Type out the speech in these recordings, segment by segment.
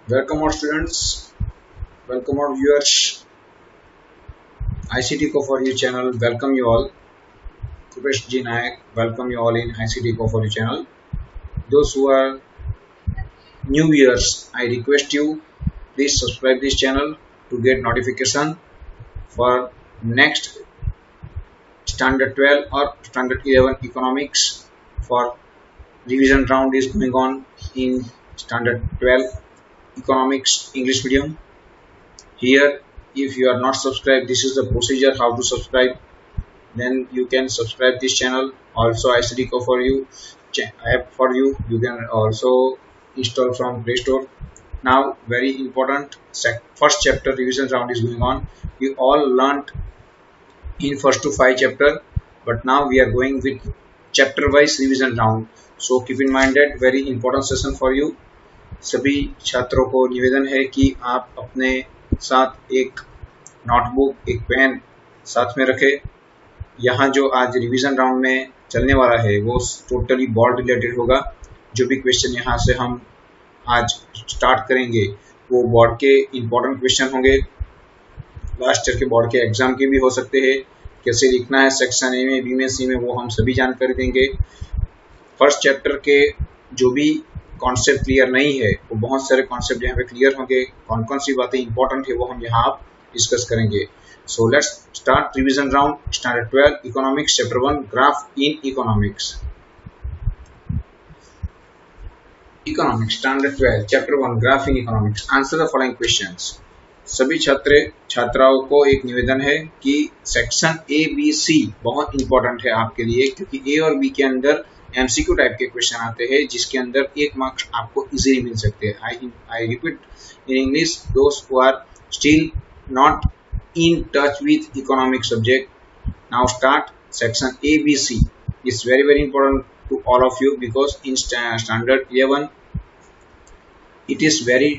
Welcome our students, welcome our viewers, ICT Co for You channel, welcome you all. Krupesh ji Naik, welcome you all in ICT Co for You channel. Those who are new viewers, I request you, please subscribe this channel to get notification for next standard 12 or standard 11 economics for revision round is going on in standard 12 economics English medium. Here, if you are not subscribed, this is the procedure how to subscribe. Then you can subscribe this channel. Also ICT Co for You app for you. You can also install from Play Store. Now very important first chapter revision round is going on. We all learnt in first to 5 chapter, but now we are going with chapter wise revision round. So keep in mind that very important session for you. सभी छात्रों को निवेदन है कि आप अपने साथ एक नोटबुक एक पेन साथ में रखें। यहाँ जो आज रिवीजन राउंड में चलने वाला है वो टोटली बोर्ड रिलेटेड होगा। जो भी क्वेश्चन यहाँ से हम आज स्टार्ट करेंगे वो बोर्ड के इम्पोर्टेंट क्वेश्चन होंगे। लास्ट ईयर के बोर्ड के एग्जाम के भी हो सकते हैं। कैसे लिखना है सेक्शन ए में, बी में, सी में, वो हम सभी जानकारी देंगे। फर्स्ट चैप्टर के जो भी कॉन्सेप्ट क्लियर नहीं है वो बहुत सारे कॉन्सेप्ट यहाँ पे क्लियर होंगे। कौन कौन सी बातें इंपॉर्टेंट है वो हम यहाँ डिस्कस करेंगे। So let's start revision round standard 12 economics chapter 1 graph in economics. Economics standard 12 chapter 1 graph in economics. Answer the following questions. सभी छात्राओं को एक निवेदन है कि सेक्शन ए बी सी बहुत इंपॉर्टेंट है आपके लिए, क्योंकि ए और बी के अंदर एमसीक्यू टाइप के क्वेश्चन आते हैं जिसके अंदर 1 मार्क्स आपको इजीली मिल सकते हैं। I repeat in English, those who are still not in touch with economic subject, now start section A B C is very important to all of you, because in standard 11 it is very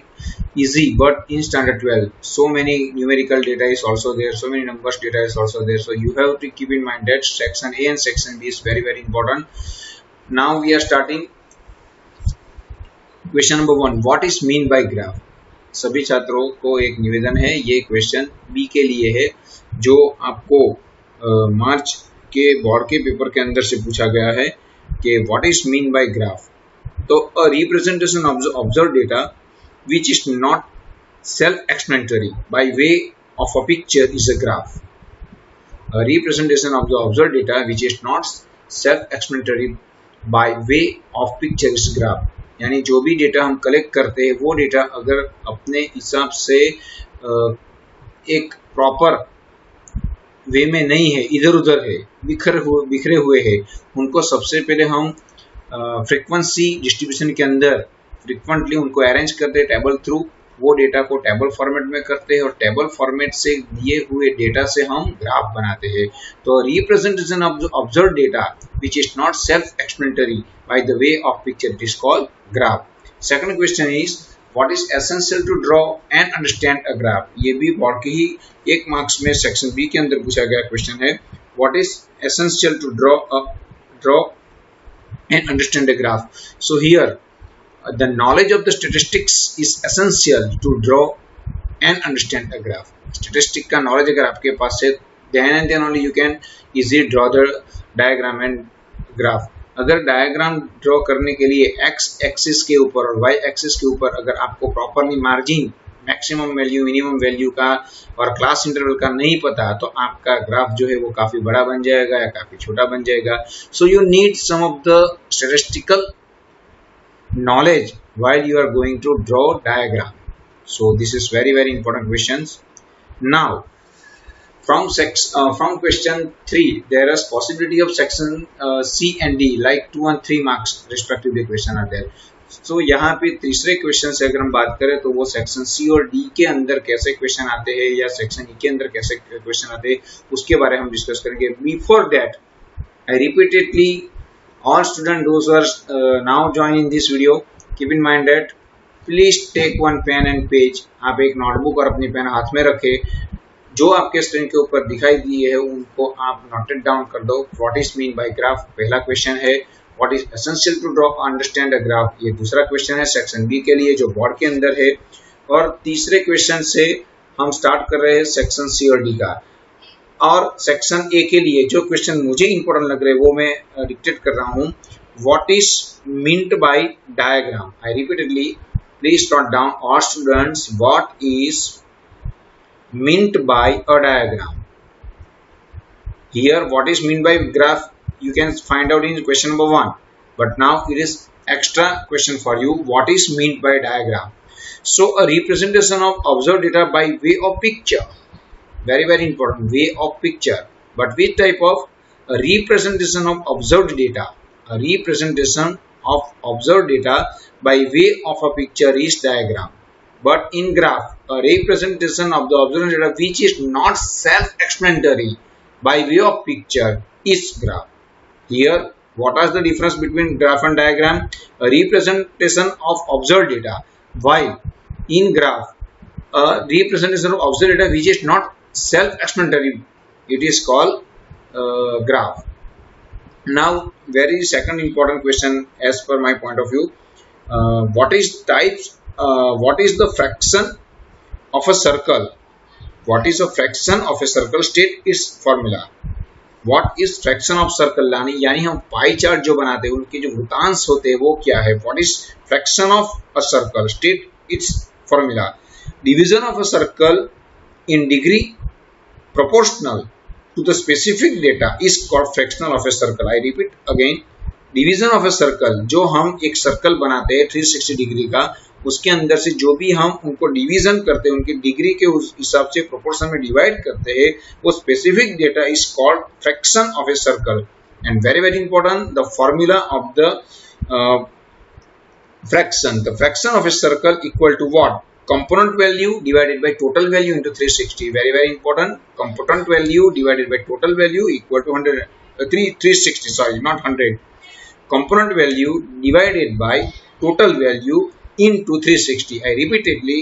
easy, but in standard 12 so many numerical data is also there, so many numbers data is also there, so you have to keep in mind that section A and section B is very important. Now we are starting question number 1, what is mean by graph। सभी छात्रों को एक निवेदन है, ये question B के लिए है जो आपको मार्च के बोर्ड के पेपर के अंदर से पूछा गया है कि what is mean by graph. तो a representation of the observe data which is not self explanatory by way of a picture is a graph. A representation of the observe data which is not self explanatory by way of picture is graph. यानी जो भी data हम collect करते हैं वो data अगर अपने हिसाब से एक प्रॉपर वे में नहीं है, इधर उधर है, बिखरे हुए है, उनको सबसे पहले हम फ्रीक्वेंसी डिस्ट्रीब्यूशन के अंदर फ्रीक्वेंटली उनको अरेंज करते हैं टेबल थ्रू। वो डेटा को टेबल फॉर्मेट में करते हैं और टेबल फॉर्मेट से दिए हुए डेटा से हम ग्राफ बनाते हैं। तो representation of the observe data which is not self explanatory by the way of picture it is called graph. Second question is what is essential to draw and understand a graph. ये भी board के ही 1 marks में section B के अंदर पूछा गया question है। What is essential to draw and understand a graph। So here the knowledge of the statistics is essential to draw and understand a graph। Statistic का knowledge अगर आपके पास है then only you can easily draw the diagram and graph। अगर diagram draw करने के लिए x axis के ऊपर और y एक्सिस के ऊपर अगर आपको properly margin, maximum value, minimum value का और क्लास इंटरवल का नहीं पता तो आपका ग्राफ जो है वो काफी बड़ा बन जाएगा या काफी छोटा बन जाएगा। So you need some of the statistical knowledge while you are going to draw diagram. So this is very important questions। Now from question 3 there is possibility of section C and D like 2 and 3 marks respectively question are there। तो यहाँ पे तीसरे question से अगर हम बात करें तो वो सेक्शन सी और डी के अंदर कैसे क्वेश्चन आते हैं या सेक्शन ई के अंदर कैसे क्वेश्चन आते हैं उसके बारे में हम डिस्कस करेंगे। Before that I repeatedly all student those are now join in this video, keep in mind that please take one pen and page. आप एक नोटबुक और अपनी पेन हाथ में रखे, जो आपके स्क्रीन के ऊपर दिखाई दिए है उनको आप नोटेड डाउन कर दो। What is mean by graph पहला क्वेश्चन है। What is essential to draw understand a graph, ये दूसरा क्वेश्चन है सेक्शन बी के लिए जो बोर्ड के अंदर है। और तीसरे क्वेश्चन से हम स्टार्ट कर रहे हैं सेक्शन सी और डी का। और सेक्शन ए के लिए जो क्वेश्चन मुझे इंपॉर्टेंट लग रहे हैं वो मैं डिक्टेट कर रहा हूँ। What is meant by diagram, I repeatedly please note down all students, what is meant by a diagram. Here what is meant by graph you can find out in question number 1, but now it is extra question for you, what is meant by diagram. So a representation of observed data by way of picture, very important, way of picture. But which type of a representation of observed data, a representation of observed data by way of a picture is diagram. But in graph, a representation of the observed data which is not self-explanatory by way of picture is graph. Here, what is the difference between graph and diagram? A representation of observed data, while in graph, a representation of observed data which is not self-explanatory, it is called graph. Now, very second important question as per my point of view, what is types? What is the fraction of a circle? What is a fraction of a circle? State its formula. What is fraction of circle? यानी हम pie chart जो बनाते हैं उनके जो वृत्तांश होते हैं वो क्या है? What is fraction of a circle? State its formula. Division of a circle in degree proportional to the specific data is called fractional of a circle. I repeat again. Division of a circle, जो हम एक circle बनाते हैं 360 degree का, उसके अंदर से जो भी हम उनको डिवीजन करते हैं उनकी डिग्री के उस हिसाब से प्रोपोर्शन में डिवाइड करते हैं, वो specific data is called fraction of a circle. And very important, the formula of the fraction, the fraction of a circle equal to what? Component value divided by total value into 360. Very important. Component value divided by total value equal to 360. Sorry, not 100. Component value divided by total value into 360. I repeatedly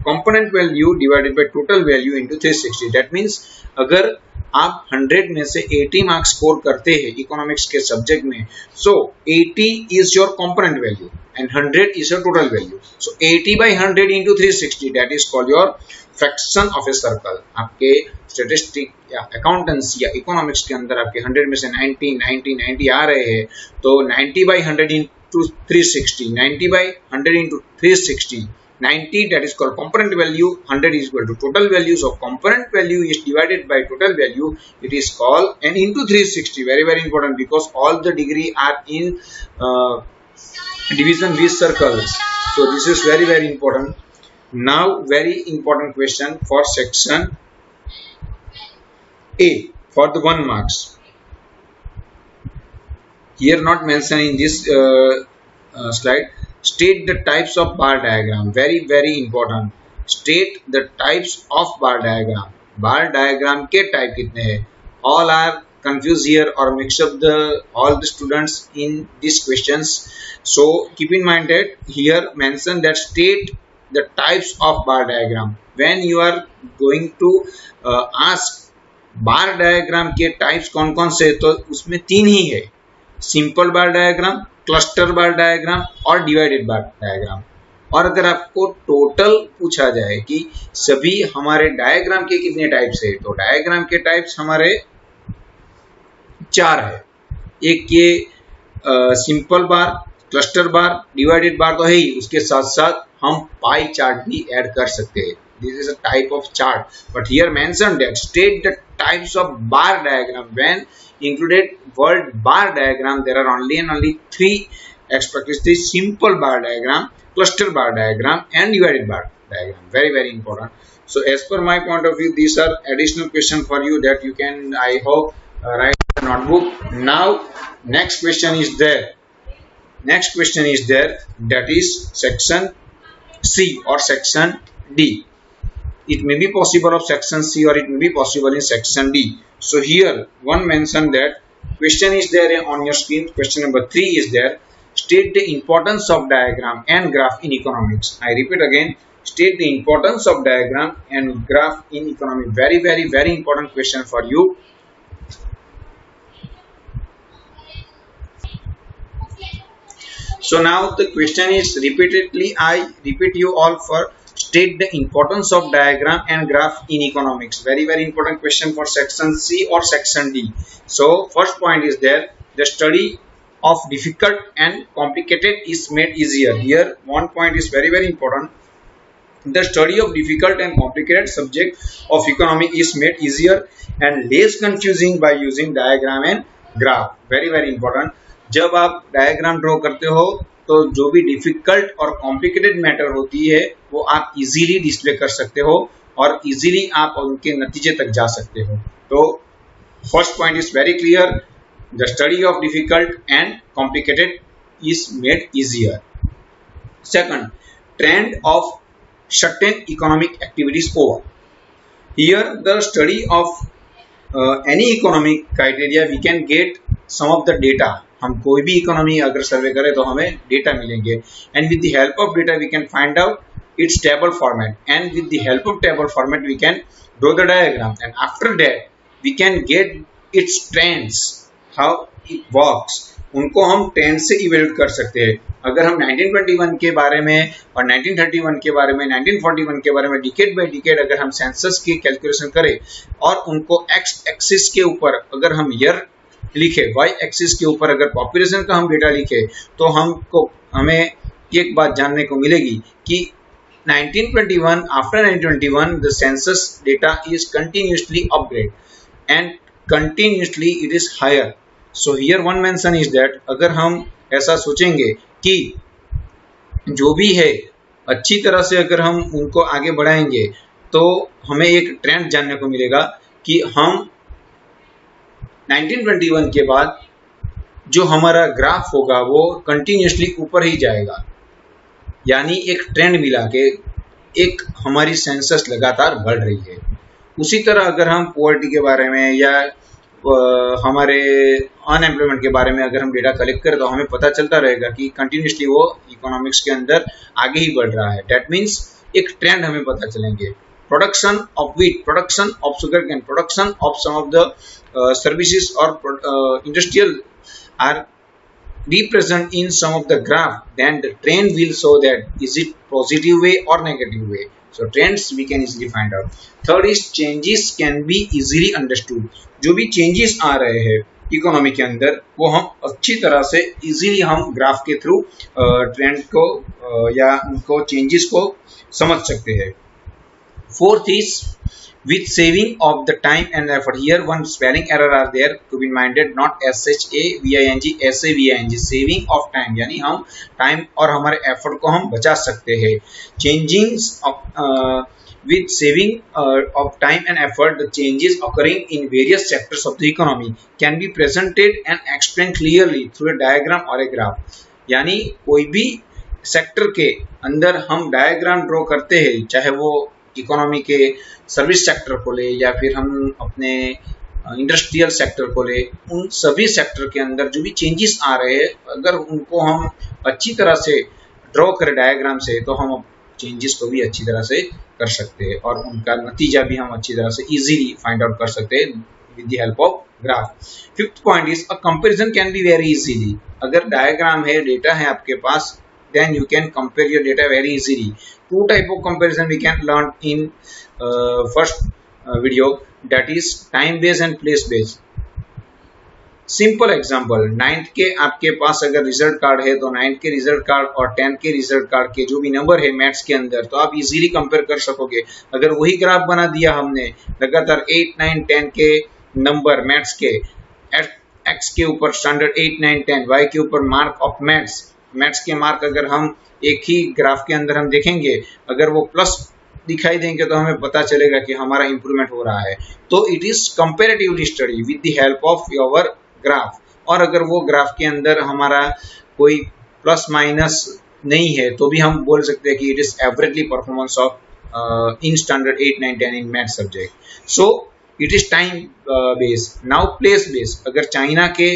component value divided by total value into 360. That means अगर आप 100 में से 80 marks score करते हैं economics के subject में, so 80 is your component value and 100 is your total value. So 80 by 100 into 360, that is called your fraction of a circle. आपके statistic या अकाउंटेंसी या इकोनॉमिक्स के अंदर आपके 100 में से 90 90 90 आ रहे हैं, तो 90 by 100 into 360, 90 by 100 into 360, 90 that is called component value, 100 is equal to total value. So component value is divided by total value, it is called, and into 360. Very important, because all the degree are in division with circles. So this is very important. Now very important question for section A for the 1 marks. Here not mentioned in this slide. State the types of bar diagram. Very important. State the types of bar diagram. Bar diagram के type कितने हैं? All are confused here or mix up all the students in these questions. So keep in mind that here mention that state the types of bar diagram. When you are going to ask bar diagram के types कौन कौन से, तो उसमें 3 ही है, simple bar diagram, cluster बार diagram और divided बार diagram. और अगर आपको टोटल पूछा जाए कि सभी हमारे डायग्राम के कितने टाइप्स है, तो डायग्राम के टाइप्स हमारे 4 है. एक ये सिंपल बार, क्लस्टर बार, डिवाइडेड बार तो है ही, उसके साथ साथ हम पाई चार्ट भी ऐड कर सकते हैं. This is a type of chart, but here mentioned that state the types of bar diagram. When included word bar diagram, there are only 3 aspects: the simple bar diagram, cluster bar diagram, and divided bar diagram. Very important. So as per my point of view, these are additional questions for you that you can, I hope, write in a notebook. Now next question is there. That is section C or section D. It may be possible of section C or it may be possible in section D. So here one mentioned that question is there on your screen. Question number 3 is there. State the importance of diagram and graph in economics. I repeat again. State the importance of diagram and graph in economics. Very important question for you. So now the question is repeatedly, I repeat you all for state the importance of diagram and graph in economics. Very important question for section C or section D. So first point is there, the study of difficult and complicated is made easier. Here one point is very important. The study of difficult and complicated subject of economics is made easier and less confusing by using diagram and graph. Very important. जब आप diagram draw करते हो तो जो भी difficult और complicated matter होती है वो आप इजीली डिस्प्ले कर सकते हो और इजीली आप उनके नतीजे तक जा सकते हो. तो first point is very clear, the study of difficult and complicated is made easier. Second, trend of certain economic activities over. Here the study of any economic criteria we can get some of the data. हम कोई भी economy अगर सर्वे करें तो हमें data मिलेंगे and with the help of data we can find out its table format and with the help of table format we can draw the diagram and after that we can get its trends, how it works. उनको हम trend से evaluate कर सकते हैं. अगर हम 1921 के बारे में और 1931 के बारे में 1941 के बारे में डिकेड बाय डिकेड अगर हम सेंसस की कैलकुलेशन करें और उनको एक्स एक्सिस के ऊपर अगर हम ईयर लिखे, वाई एक्सिस के ऊपर अगर पॉपुलेशन का हम डेटा लिखे तो हमें एक बात जानने को मिलेगी कि 1921 after 1921 the census data is continuously upgrade and continuously it is higher. So here one mention is that अगर हम ऐसा सोचेंगे कि जो भी है अच्छी तरह से अगर हम उनको आगे बढ़ाएंगे तो हमें एक ट्रेंड जानने को मिलेगा कि हम 1921 के बाद जो हमारा ग्राफ होगा वो कंटिन्यूसली ऊपर ही जाएगा, यानी एक ट्रेंड मिला के एक हमारी सेंसस लगातार बढ़ रही है. उसी तरह अगर हम पॉवर्टी के बारे में या हमारे अनएम्प्लॉयमेंट के बारे में अगर हम डेटा कलेक्ट करें तो हमें पता चलता रहेगा कि कंटिन्यूसली वो इकोनॉमिक्स के अंदर आगे ही बढ़ रहा है. दैट मीन्स एक ट्रेंड हमें पता चलेंगे. Production of wheat, production of sugar cane, production of some of the services और industrial are represent in some of the graph, then the trend will show that is it positive way or negative way. So trends we can easily find out. Third is changes can be easily understood. जो भी changes आ रहे हैं economy के अंदर वो हम अच्छी तरह से इजीली हम ग्राफ के थ्रू ट्रेंड को या उनको चेंजेस को समझ सकते हैं. Fourth is with saving of the time and effort. Here one spelling error are there to be minded, not SHAVING, SAVING. saving of time यानी हम टाइम और हमारे एफर्ट को हम बचा सकते हैं. Changings of with saving of time and effort, the changes occurring in various sectors of the economy can be presented and explained clearly through a diagram or a graph. यानी कोई भी सेक्टर के अंदर हम डायग्राम ड्रॉ करते हैं, चाहे वो इकोनॉमी के सर्विस सेक्टर को ले या फिर हम अपने इंडस्ट्रियल सेक्टर को ले, उन सभी सेक्टर के अंदर जो भी चेंजेस आ रहे हैं अगर उनको हम अच्छी तरह से ड्रॉ करें डायग्राम से तो हम चेंजेस को भी अच्छी तरह से कर सकते हैं और उनका नतीजा भी हम अच्छी तरह से इजीली फाइंड आउट कर सकते हैं with the help of graph. Fifth point is a comparison can be very easily. अगर डायग्राम है, डेटा है आपके पास, then you can compare your data very easily. Two type of comparison we can learn in first video, that is time based and place based. Simple example, 9th के आपके पास अगर result card है तो 9th के result card और 10th के result card के जो भी नंबर है मैथ्स के अंदर तो आप इजीली कंपेयर कर सकोगे. अगर वही ग्राफ बना दिया हमने लगातार 8, 9, 10 के नंबर मैथ्स के, एक्स के ऊपर स्टैंडर्ड 8, 9, 10, वाई के ऊपर मार्क ऑफ मैथ्स के मार्क अगर हम एक ही ग्राफ के अंदर हम देखेंगे, अगर वो प्लस दिखाई देंगे तो हमें पता चलेगा कि हमारा इंप्रूवमेंट हो रहा है. तो it is comparatively study with the help of your graph. और अगर वो ग्राफ के अंदर हमारा कोई प्लस माइनस नहीं है तो भी हम बोल सकते हैं कि it is averagely performance of in standard 8, 9, 10 in math subject. So it is time based. Now place based, अगर चाइना के,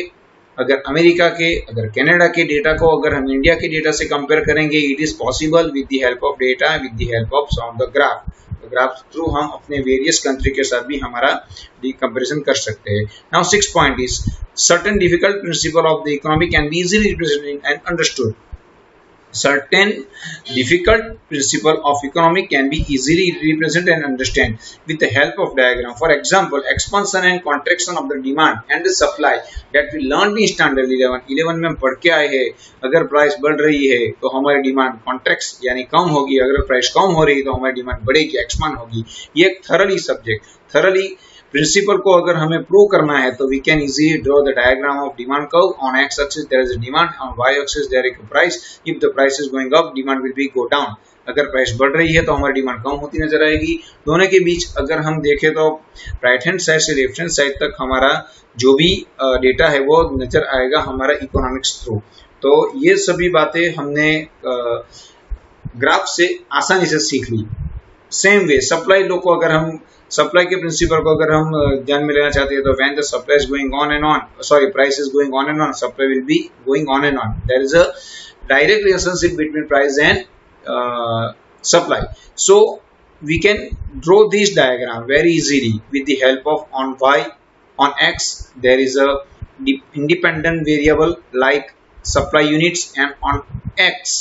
अगर अमेरिका के, अगर कनाडा के डेटा को अगर हम इंडिया के डेटा से कंपेयर करेंगे, it is possible with the help of data, with the help of some of the graph. Graph through हम अपने वेरियस कंट्री के साथ भी हमारा कंपैरिजन कर सकते हैं. Now 6th point is certain difficult principle of the economy can be easily represented and understood. certain difficult principle of economy can be easily represented and understand with the help of diagram. For example, expansion and contraction of the demand and the supply that we learned in standard 11 में हम पढ़ के आए हैं. अगर price बढ़ रही है तो हमारी डिमांड कॉन्ट्रैक्ट्स यानी कम होगी, अगर प्राइस कम हो रही है तो हमारी डिमांड बढ़ेगी, एक्सपांड होगी. ये एक थरली सब्जेक्ट, थरली प्रिंसिपल को अगर हमें प्रूव करना है तो we can easily draw the diagram of demand curve. On X axis there is a demand, on Y axis there is a price. If the price is going up demand will be go down. अगर price बढ़ रही है तो हमारी demand कम होती नजर आएगी. दोनों के बीच अगर हम देखें तो राइट हैंड साइड से लेफ्ट हैंड साइड तक हमारा जो भी डेटा है वो नजर आएगा हमारा इकोनॉमिक्स थ्रू. तो ये सभी बातें हमने ग्राफ से आसानी से सीख ली. सेम वे सप्लाई लो को अगर हम सप्लाई के प्रिंसिपल को अगर हम ध्यान में लेना चाहते हैं तो when the supply is going on and on, sorry price is going on and on, supply will be going on and on. There is a direct relationship between price and supply. So we can draw this diagram very easily with the help of on y, on x there is a independent variable like supply units, and on x,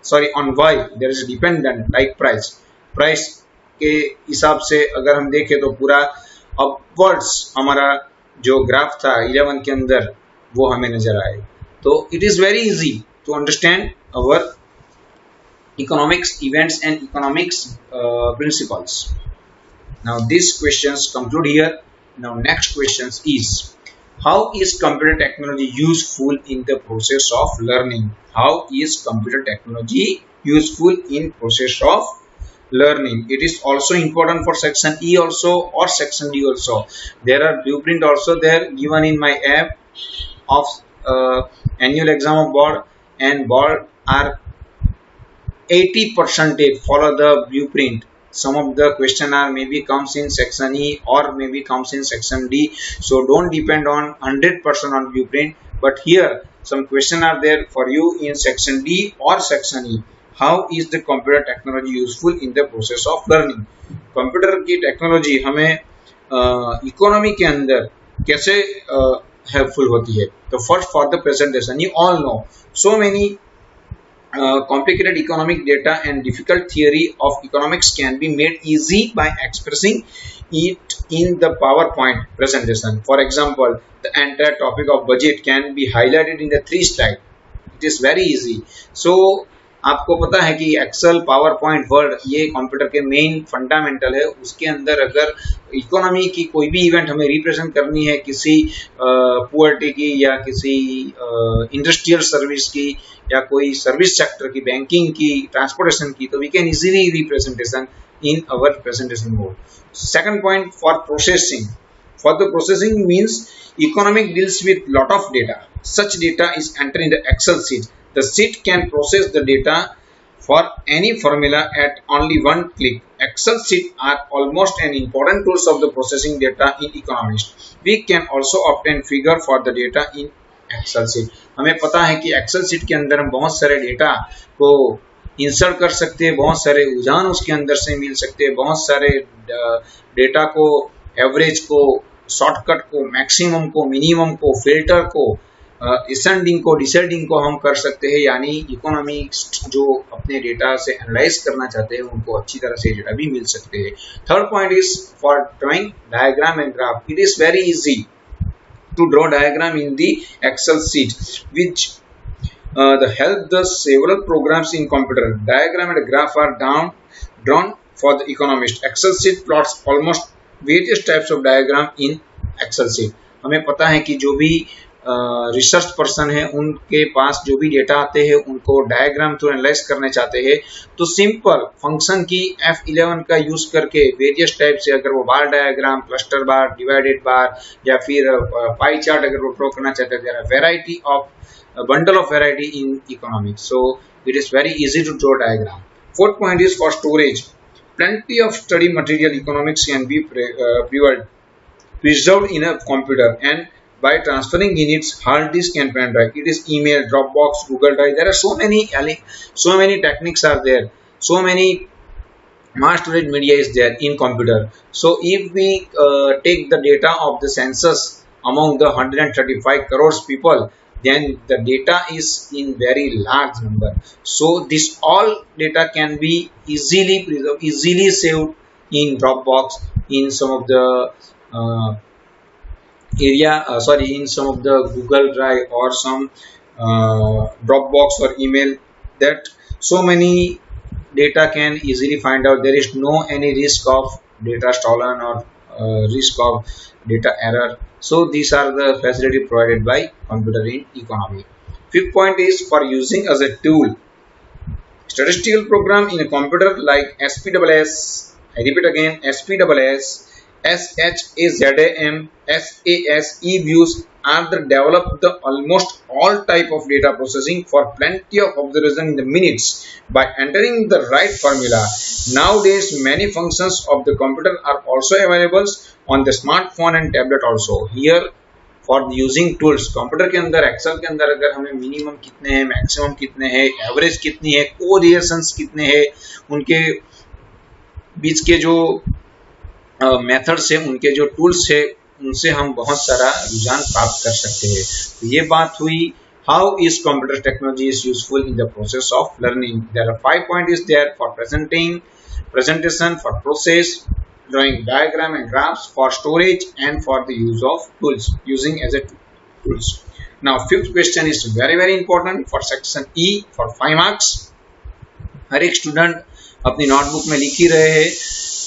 sorry on y there is a dependent like price. Price के हिसाब से अगर हम देखें तो पूरा upwards हमारा जो ग्राफ था 11 के अंदर वो हमें नजर आए. तो it is very easy to understand our economics events and economics principles. Now these questions conclude here. Now next questions is, how is computer technology useful in the process of learning? How is computer technology useful in process of learning? It is also important for section E also or section D also. There are blueprint also there given in my app of annual exam of board, and board are 80% follow the blueprint. Some of the question are maybe comes in section E or maybe comes in section D, so don't depend on 100% on blueprint, but here some question are there for you in section D or section E. How is the computer technology useful in the process of learning? Computer की technology हमें economy के अंदर कैसे helpful होती है? तो first for the presentation, you all know so many complicated economic data and difficult theory of economics can be made easy by expressing it in the PowerPoint presentation. For example, the entire topic of budget can be highlighted in the 3 slide. It is very easy. So आपको पता है कि Excel, power point, word ये computer के main fundamental है. उसके अंदर अगर इकोनॉमी की कोई भी इवेंट हमें रिप्रेजेंट करनी है, किसी पुअर्टी की या किसी इंडस्ट्रियल सर्विस की या कोई सर्विस सेक्टर की, बैंकिंग की, ट्रांसपोर्टेशन की, तो we can easily representation in our presentation mode. Second point, for processing. For the processing means economic deals with lot of data. Such data is entered in the Excel sheet. The sheet can process the data for any formula at only one click. Excel sheet are almost an important tools of the processing data in economics. We can also obtain figure for the data in Excel sheet. हमें पता है कि Excel sheet के अंदर हम बहुत सारे data को इंसर्ट कर सकते हैं, बहुत सारे उजान उसके अंदर से मिल सकते हैं, बहुत सारे डेटा को, एवरेज को, शॉर्टकट को, मैक्सिमम को, मिनिमम को, फिल्टर को, असेंडिंग को, डिसेंडिंग को हम कर सकते हैं. यानी इकोनॉमिक्स जो अपने डेटा से एनालाइज करना चाहते हैं उनको अच्छी तरह से डेटा भी मिल सकते हैं. Third point is for drawing diagram and graph. It is very easy to draw diagram in the Excel sheet which the help the several programs in computer. Diagram and graph are drawn for the economist. Excel sheet plots almost various types of diagram in Excel sheet. हमें पता है कि जो भी research person है उनके पास जो भी डेटा आते हैं उनको डायग्राम थ्रू एनालाइज करने चाहते हैं, तो सिंपल फंक्शन की F11 का यूज करके वेरियस टाइप से, अगर वो बार डायग्राम, क्लस्टर बार, डिवाइडेड बार या फिर पाई चार्ट अगर वो ड्रॉ करना चाहते हैं, there are variety of a bundle of variety in economics, so it is very easy to draw diagram. Fourth point is for storage. Plenty of study material economics can be preserved in a computer and by transferring in its hard disk and pen drive. It is email, Dropbox, Google Drive. There are so many techniques are there, so many mass storage media is there in computer. So if we take the data of the census among the 135 crores people, then the data is in very large number. So this all data can be easily preserved, easily saved in Dropbox, in some of the in some of the Google Drive or some Dropbox or email, that so many data can easily find out. There is no any risk of data stolen or risk of data error. So these are the facility provided by computer in economy. Fifth point is for using as a tool. Statistical program in a computer like SPSS, I repeat again, SPSS, SHAZAM, SAS, eViews are the developed the almost all type of data processing for plenty of observation in the minutes by entering the right formula. Nowadays, many functions of the computer are also available on the smartphone and tablet also. Here for using tools, computer के अंदर Excel के अंदर अगर हमें minimum कितने हैं, maximum कितने हैं, एवरेज कितनी है, कोरिलेशंस कितने हैं, उनके बीच के जो मेथड्स है, उनके जो टूल्स है, उनसे हम बहुत सारा रुझान प्राप्त कर सकते हैं. तो ये बात हुई how is computer technology is useful in the process of learning. There are 5 point is there for presentation, for process, drawing diagram and graphs, for storage, and for the use of tools, using as a tools. Now fifth question is very important for section E for 5 marks. हर एक student अपनी notebook में लिख ही रहे हैं,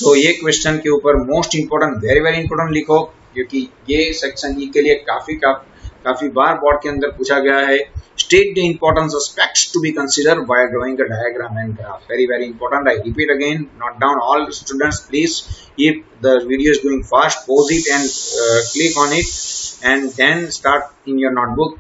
तो ये question के ऊपर मोस्ट इंपोर्टेंट, वेरी इंपोर्टेंट लिखो, क्योंकि ये सेक्शन ई के लिए काफी बार बोर्ड के अंदर पूछा गया है. State the importance of aspects to be considered while drawing a diagram and graph. Very important. I repeat again. Note down all students, please. If the video is going fast, pause it and click on it, and then start in your notebook.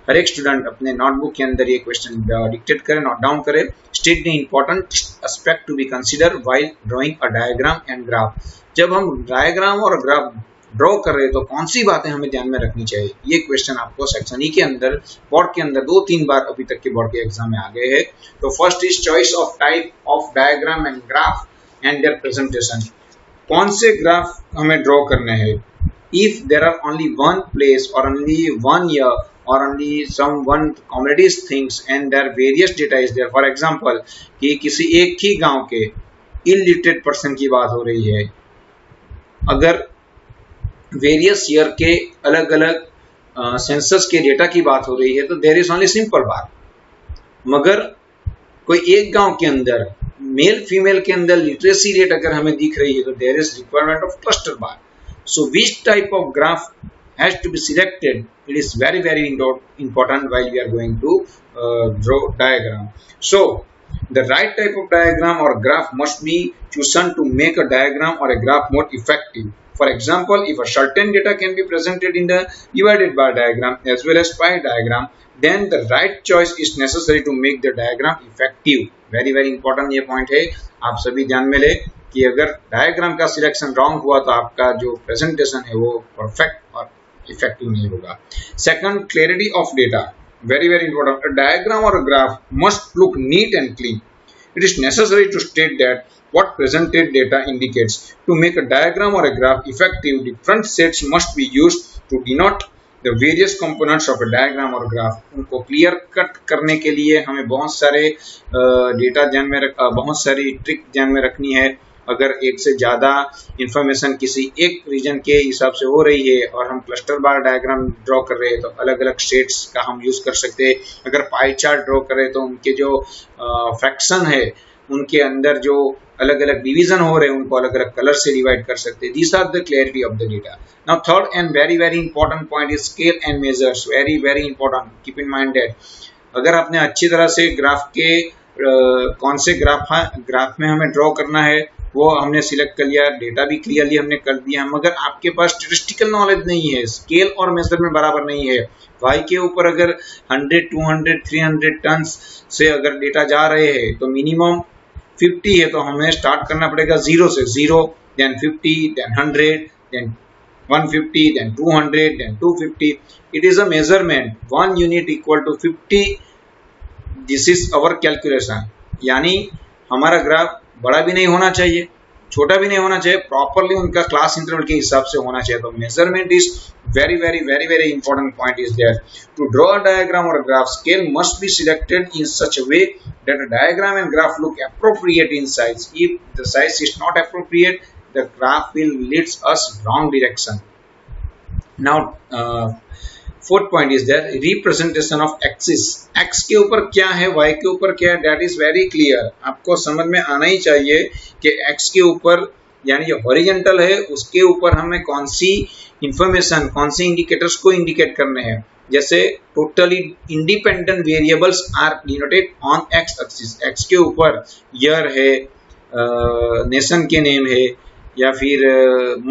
हर एक student अपने notebook के अंदर ये question dictate करें, note down करें. State the important aspect to be consider while drawing a diagram and graph. जब हम diagram और ग्राफ ड्रॉ कर रहे हैं तो कौन सी बातें हमें ध्यान में रखनी चाहिए. ये क्वेश्चन आपको सेक्शन ई के अंदर बोर्ड के अंदर 2-3 बार अभी तक के बोर्ड के एग्जाम में आ गए हैं. तो first is choice of type of diagram and graph and their presentation. कौन से ग्राफ हमें ड्रॉ करने हैं. If there are only one place or only one year or only some one commodities things and their various data is there. For example कि किसी एक ही गांव के इलिटरेट पर्सन की बात हो रही है, अगर वेरियस ईयर के अलग अलग सेंसस के डेटा की बात हो रही है, तो there is only simple bar. मगर कोई एक गांव के अंदर मेल फीमेल के अंदर लिटरेसी रेट अगर हमें दिख रही है, तो there is requirement of cluster bar. So which type of graph has to be selected, it is very important while we are going to draw diagram. So the right type of diagram or graph must be chosen to make a diagram or a graph more effective. For example, if a certain data can be presented in the divided by diagram as well as pie diagram, then the right choice is necessary to make the diagram effective. Very important ये point है, आप सभी ध्यान में ले कि अगर diagram का सिलेक्शन रॉन्ग हुआ तो आपका जो प्रेजेंटेशन है वो परफेक्ट और इफेक्टिव नहीं होगा. Second, clarity of data. Very important. A diagram or a graph must look neat and clean. It is necessary to state that what presented data indicates. To make a diagram or a graph effective, different sets must be used to denote the various components of a diagram or graph. उनको clear cut करने के लिए हमें बहुत सारे data ध्यान में बहुत सारी ट्रिक ध्यान में रखनी है. अगर एक से ज़्यादा इंफॉर्मेशन किसी एक रीजन के हिसाब से हो रही है और हम क्लस्टर बार डायग्राम ड्रॉ कर रहे हैं, तो अलग अलग शेड्स का हम यूज़ कर सकते हैं. अगर पाई चार्ट ड्रॉ कर रहे हैं तो उनके जो फ्रैक्शन है, उनके अंदर जो अलग अलग डिवीजन हो रहे हैं, उनको अलग अलग कलर से डिवाइड कर सकते हैं. These are the clarity of the data. Now third and very important point is scale and measures. Very important. Keep in mind that अगर आपने अच्छी तरह से ग्राफ के कौन से ग्राफ में हमें ड्रॉ करना है वो हमने सिलेक्ट कर लिया, डेटा भी क्लियरली हमने कर दिया, मगर आपके पास स्टैटिस्टिकल नॉलेज नहीं है, स्केल और मेजरमेंट बराबर नहीं है. वाई के ऊपर अगर 100, 200, 300 टन से अगर डेटा जा रहे हैं तो मिनिमम 50 है, तो हमें स्टार्ट करना पड़ेगा 0 से. 0 then 50 then 100 then 150 then 200 then 250. It is a measurement. 1 unit equal to 50. This is our calculation. यानी हमारा ग्राफ बड़ा भी नहीं होना चाहिए छोटा भी नहीं होना चाहिए, प्रॉपरली उनका क्लास इंटरवल के हिसाब से होना चाहिए। तो measurement is very very very very important point is there. To draw a diagram or a graph, scale must be selected in such a way that a diagram and graph look appropriate in size. If the size is not appropriate, the graph will leads us wrong direction. Now fourth point is there, representation of axis. x के ऊपर क्या है, y के ऊपर क्या है, that is very clear. आपको समझ में आना ही चाहिए कि x के ऊपर यानी जो हॉरिजॉन्टल है उसके ऊपर हमें कौन सी इंफॉर्मेशन, कौन से इंडिकेटर्स को इंडिकेट करने हैं। जैसे totally independent variables are denoted on X axis, X के ऊपर ईयर है, नेशन के नेम है या फिर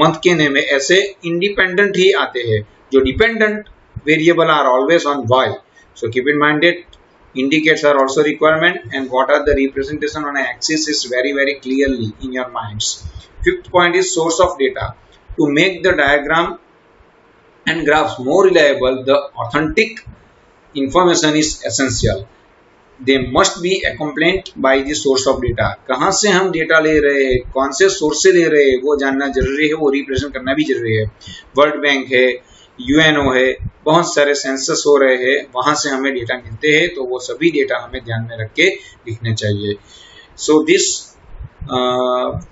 मंथ के नेम है, ऐसे इंडिपेंडेंट ही आते हैं। जो dependent variable are always on Y, so keep in mind that indicates are also requirement and what are the representation on an axis is very very clearly in your minds. Fifth point is source of data. To make the diagram and graphs more reliable, the authentic information is essential. They must be accompanied by the source of data. कहाँ से हम data ले रहे हैं, कौन से source से ले रहे हैं, वो जानना जरूरी है, वो रिप्रेजेंट करना भी जरूरी है। वर्ल्ड बैंक है, यूएनओ है, बहुत सारे सेंसस हो रहे हैं, वहां से हमें डेटा मिलते हैं, तो वो सभी डेटा हमें ध्यान में रख के लिखने चाहिए। So this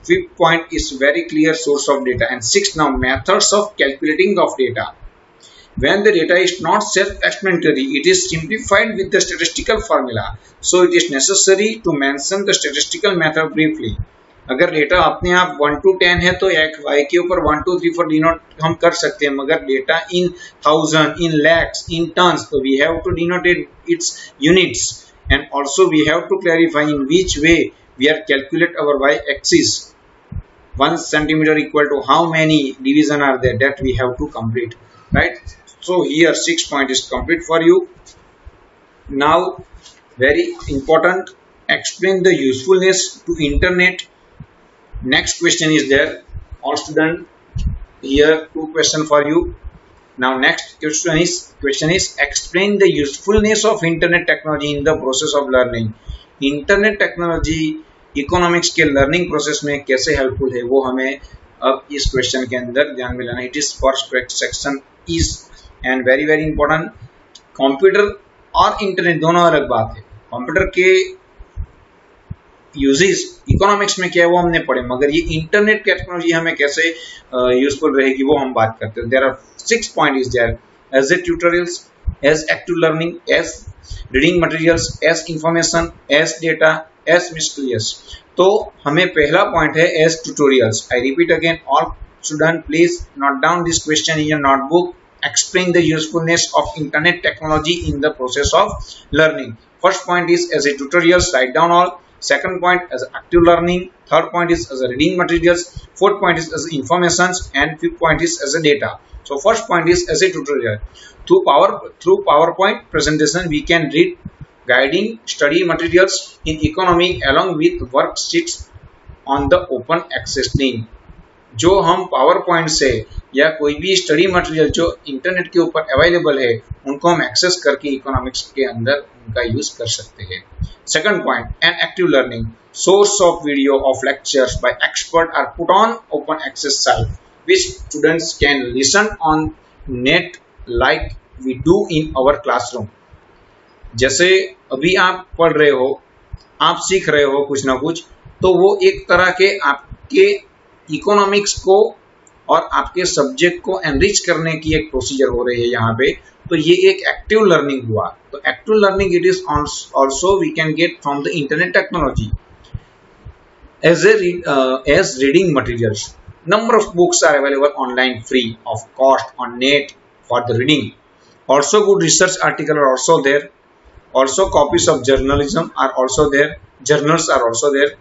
fifth point is very clear, source of data. And six, now methods of calculating of data. When the data is not self-explanatory, it is simplified with the statistical formula. So it is necessary to mention the statistical method briefly. अगर data अपने आप 1 to 10 है तो एक y के ऊपर 1 2 3 4 denote हम कर सकते हैं, मगर डेटा इन 1000, इन lakhs, इन tons, तो we have to denote its units and also we have to clarify in which way we are calculate our y axis. 1 centimeter equal to how many division are there, that we have to complete, right? So here 6 point is complete for you. Now very important, explain the usefulness to internet. Next question is there. All student, here 2 question for you. Now next question is explain the usefulness of internet technology in the process of learning. Internet technology economics के learning process में कैसे helpful है, वो हमें अब इस question के अंदर ध्यान में लाना। It is first section is and very very important. Computer और इंटरनेट दोनों अलग बात है। कंप्यूटर के यूजेस इकोनॉमिक्स में क्या है वो हमने पढ़े, मगर ये इंटरनेट टेक्नोलॉजी हमें कैसे यूजफुल रहेगी वो हम बात करते हैं। There are 6 point is there, as a tutorials, as active learning, as reading materials, as information, as data, as miscellaneous. तो हमें पहला पॉइंट है as tutorials. I repeat again, all student please note down this question in your notebook. Explain the usefulness of internet technology in the process of learning. First point is as a tutorials, write down all. Second point as active learning. Third point is as a reading materials. Fourth point is as informations, and fifth point is as a data. So first point is as a tutorial. Through PowerPoint presentation, we can read guiding study materials in economy along with worksheets on the open access link. जो हम power point से या कोई भी study material जो internet के ऊपर available है उनको हम एक्सेस करके इकोनॉमिक्स के अंदर उनका यूज कर सकते हैं। Second point, and active learning, source of video of lectures by expert are put on open access site which students can listen on net like we do in our classroom. जैसे अभी आप पढ़ रहे हो, आप सीख रहे हो कुछ ना कुछ, तो वो एक तरह के आपके इकोनॉमिक्स को और आपके सब्जेक्ट को एनरिच करने की एक प्रोसीजर हो रही है यहाँ पे, तो ये एक एक्टिव लर्निंग हुआ। तो active learning it is also we can get from the internet technology as reading materials. Number of books are available online free of cost on net for the reading. Also good research article are also there. Also copies of journalism are also there. Journals are also there,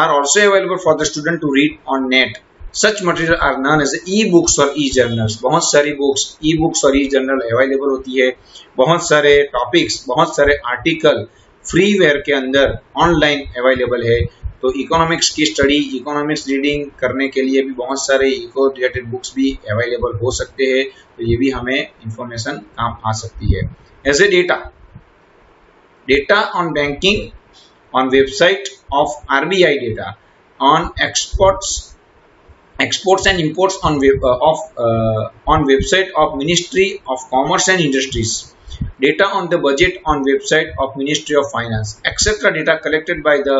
are also available for the student to read on net. Such material are known as e-books or e-journals. बहुत सारी books e-books और e-journal available होती है। बहुत सारे topics, बहुत सारे article freeware के अंदर ऑनलाइन अवेलेबल है। तो इकोनॉमिक्स की स्टडी, इकोनॉमिक्स रीडिंग करने के लिए भी बहुत सारे इको रिलेटेड बुक्स भी अवेलेबल हो सकते हैं, तो ये भी हमें इंफॉर्मेशन काम आ सकती है। As a data on banking on website of RBI data on exports and imports on on website of Ministry of Commerce and Industries, data on the budget on website of Ministry of Finance, etc. data collected by the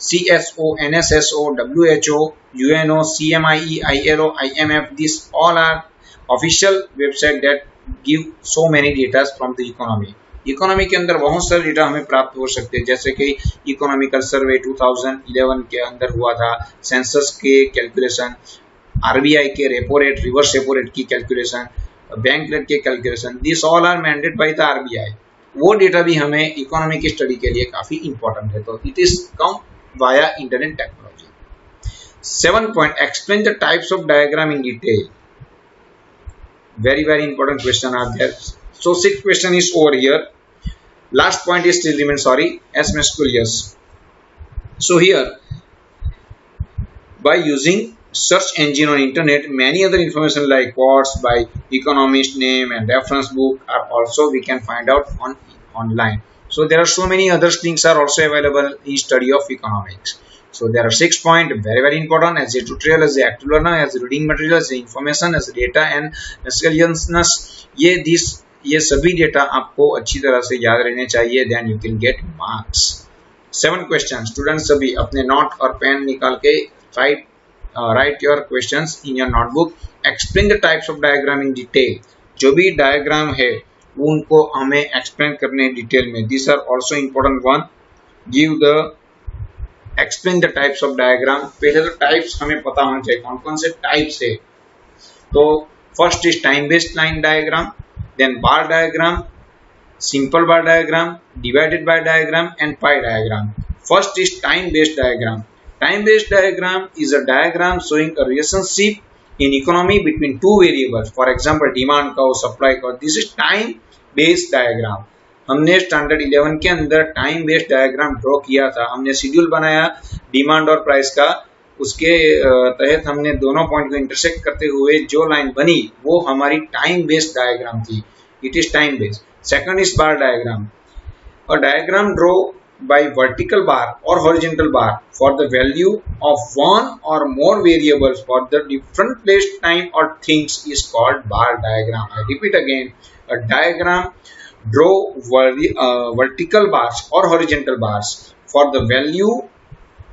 CSO, NSSO, WHO, UNO, CMIE, ILO, IMF. These all are official website that give so many data from the economy. Economy के अंदर बहुत सारे data हमें प्राप्त हो सकते हैं, जैसे कि इकोनॉमिकल सर्वे 2011 के अंदर हुआ था, सेंसस के कैलकुलेशन, आरबीआई के repo rate, reverse repo rate की कैलकुलेशन, बैंक रेट के calculation, this all are mandated by the RBI. वो डेटा भी हमें इकोनॉमी की स्टडी के लिए काफी इंपॉर्टेंट है, तो it is come via internet technology. 7 point, explain the types of diagram in detail. Very important question are there. So 6th question is over here. Last point is still remain, sorry, as masculius. So here, by using search engine on internet, many other information like quotes by economist name and reference book are also we can find out on online. So there are so many other things are also available in study of economics. So there are 6 points, very important, as a tutorial, as a active learner, as a reading material, as a information, as data and masculiness. ये सभी data आपको अच्छी तरह से याद रहने चाहिए, then you can get marks. 7 question. Student सभी अपने नोट और पेन निकाल के write your questions in your notebook. Explain the types of diagram in detail. जो भी डायग्राम है उनको हमें एक्सप्लेन करने डिटेल में. This are also important one. Give the explain the types of diagram. पहले तो टाइप्स हमें पता होना चाहिए, कौन कौन से टाइप्स है. तो first is time based line diagram, then bar diagram, simple bar diagram, divided by diagram and pie diagram. First is time based diagram. Time based diagram is a diagram showing a relationship in economy between two variables. For example, demand curve, supply curve. This is time based diagram. हमने standard 11 के अंदर time based diagram draw किया था. हमने schedule बनाया demand और price का, उसके तहत हमने दोनों पॉइंट को इंटरसेक्ट करते हुए जो लाइन बनी वो हमारी टाइम बेस्ड डायग्राम थी. It is time based. Second is bar diagram. A diagram draw by vertical bar और horizontal bar for the value of one और more variables for the different place, time और things is called bar diagram. I repeat again, a diagram draw vertical bars और horizontal bars for the value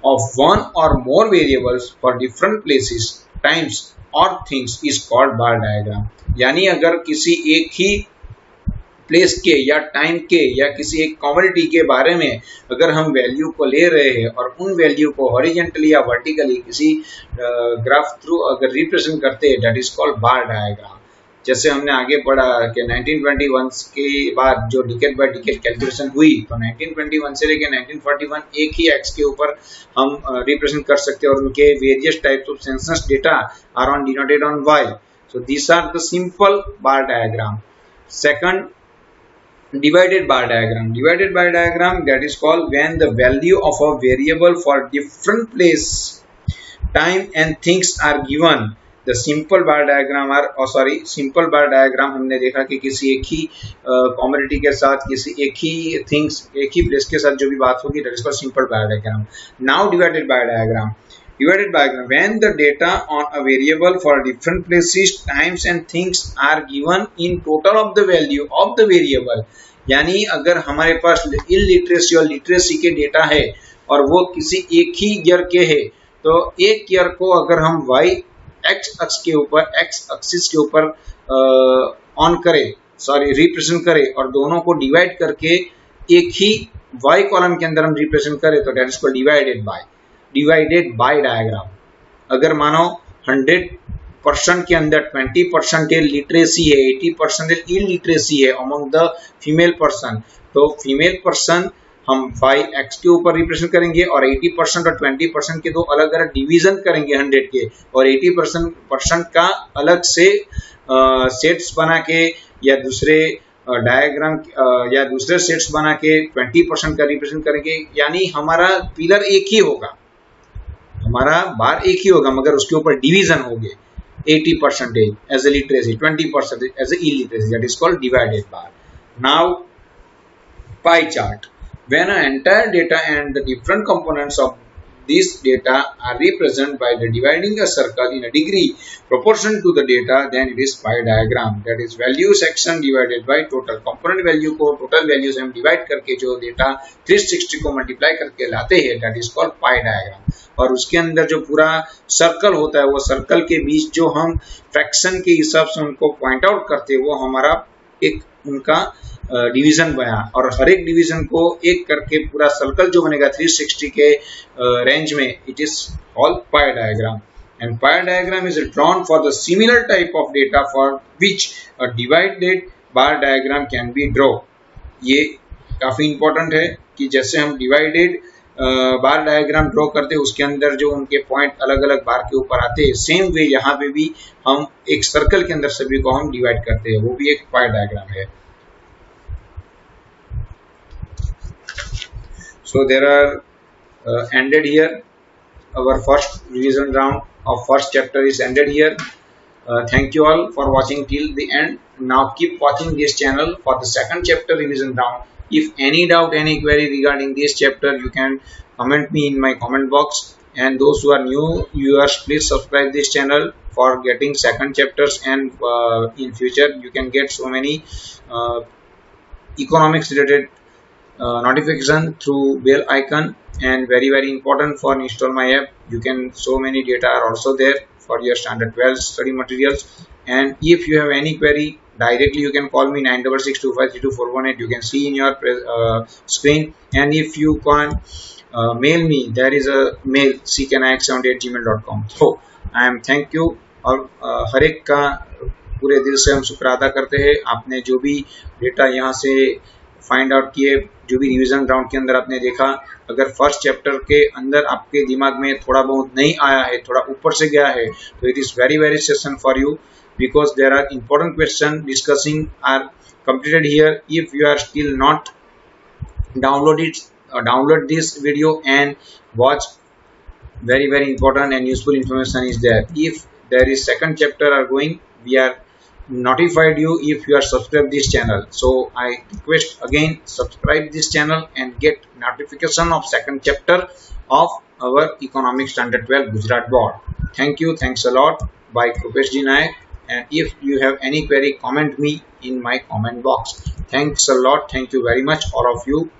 of one or more variables for different places, times or things is called bar diagram. यानी अगर किसी एक ही place के या time के या किसी एक कमोडिटी के बारे में अगर हम वैल्यू को ले रहे हैं और उन वैल्यू को हॉरिजॉन्टली या वर्टिकली किसी ग्राफ थ्रू अगर रिप्रेजेंट करते हैं, that is called bar diagram. जैसे हमने आगे पढ़ा कि 1921 के बाद जो डिकेड बाय डिकेड कैलकुलेशन हुई, तो 1921 से लेकर 1941 एक ही एक्स के ऊपर हम रिप्रेजेंट कर सकते हैं और उनके various types of census data are on denoted on Y. So this are the simple bar diagram. Second, divided bar diagram. Divided bar diagram, that is called when the value of a variable for different place, time and things are given. The simple bar diagram simple bar diagram हमने देखा कि किसी एक ही commodity के साथ किसी एक ही things एक ही प्लेस के साथ जो भी बात होगी, that is called simple bar diagram. Now divided bar diagram. Divided by diagram, when the data on a variable for different places, times and things are given in total of the value of the variable. यानी अगर हमारे पास illiteracy और literacy के data है और वो किसी एक ही ईयर के है, तो एक ईयर को अगर हम y एक्स अक्ष के ऊपर एक्स एक्सिस के ऊपर रिप्रेजेंट करें और दोनों को डिवाइड करके एक ही y कॉलम के अंदर हम रिप्रेजेंट करें, तो that is called divided by diagram. अगर मानो 100% के अंदर 20% लिटरेसी है, 80% इलिटरेसी है अमंग द फीमेल पर्सन, तो फीमेल पर्सन हम y x के ऊपर रिप्रेजेंट करेंगे और 80% और 20% के दो अलग अलग डिवीजन करेंगे 100 के, और 80% का अलग से सेट्स बना के या दूसरे डायग्राम या दूसरे सेट्स बना के 20% का रिप्रेजेंट करेंगे. यानी हमारा पिलर एक ही होगा, हमारा बार एक ही होगा, मगर उसके ऊपर डिवीजन होंगे. 80% as a literacy, 20% as a illiteracy, that is called divided bar. Now pie chart. When an entire data and the different components of These data are represented by the dividing a circle in a degree proportion to the data, then it is pie diagram. That is value section divided by total component value को total value से हम divide करके जो data 360 को multiply करके लाते हैं, that is called pie diagram. और उसके अंदर जो पूरा सर्कल होता है, वो सर्कल के बीच जो हम फ्रैक्शन के हिसाब से उनको पॉइंट आउट करते हैं, वो हमारा एक उनका डिवीजन बना, और हर एक डिवीजन को एक करके पूरा सर्कल जो बनेगा 360 के रेंज में, it is called pi diagram. And pi diagram is drawn for the similar type of data for which a divided bar diagram can be draw. ये काफी इंपॉर्टेंट है कि जैसे हम डिवाइडेड बार डायग्राम ड्रॉ करते हैं, उसके अंदर जो उनके पॉइंट अलग अलग बार के ऊपर आते हैं, सेम वे यहाँ पे भी हम एक सर्कल के अंदर सभी को हम डिवाइड करते हैं, वो भी एक पाई डायग्राम है. So there are ended here. Our first revision round of first chapter is ended here. Thank you all for watching till the end. Now keep watching this channel for the second chapter revision round. If any doubt, any query regarding this chapter, you can comment me in my comment box. And those who are new viewers, please subscribe this channel for getting second chapters, and in future you can get so many economics related notification through bell icon. And very important for install my app, you can so many data are also there for your standard 12 study materials. And if you have any query, directly you can call me 9662532418. You can see in your screen. And if you can mail me, there is a mail ck978@gmail.com. so I am thank you. और हर एक का पूरे दिल से हम शुक्र अदा करते हैं. आपने जो भी डेटा यहाँ से फाइंड आउट किए, जो भी रिवीजन राउंड के अंदर आपने देखा, अगर फर्स्ट चैप्टर के अंदर आपके दिमाग में थोड़ा बहुत नहीं आया है, थोड़ा ऊपर से गया है, तो it is very session for you, because there are important question discussing are completed here. If you are still not download this video and watch. Very important and useful information is there. If there is second chapter are going, we are notified you if you are subscribed this channel. So I request again, subscribe this channel and get notification of second chapter of our Economics Standard 12 Gujarat board. Thank you. Thanks a lot. By Krupesh Naik. And if you have any query, comment me in my comment box. Thanks a lot. Thank you very much, all of you.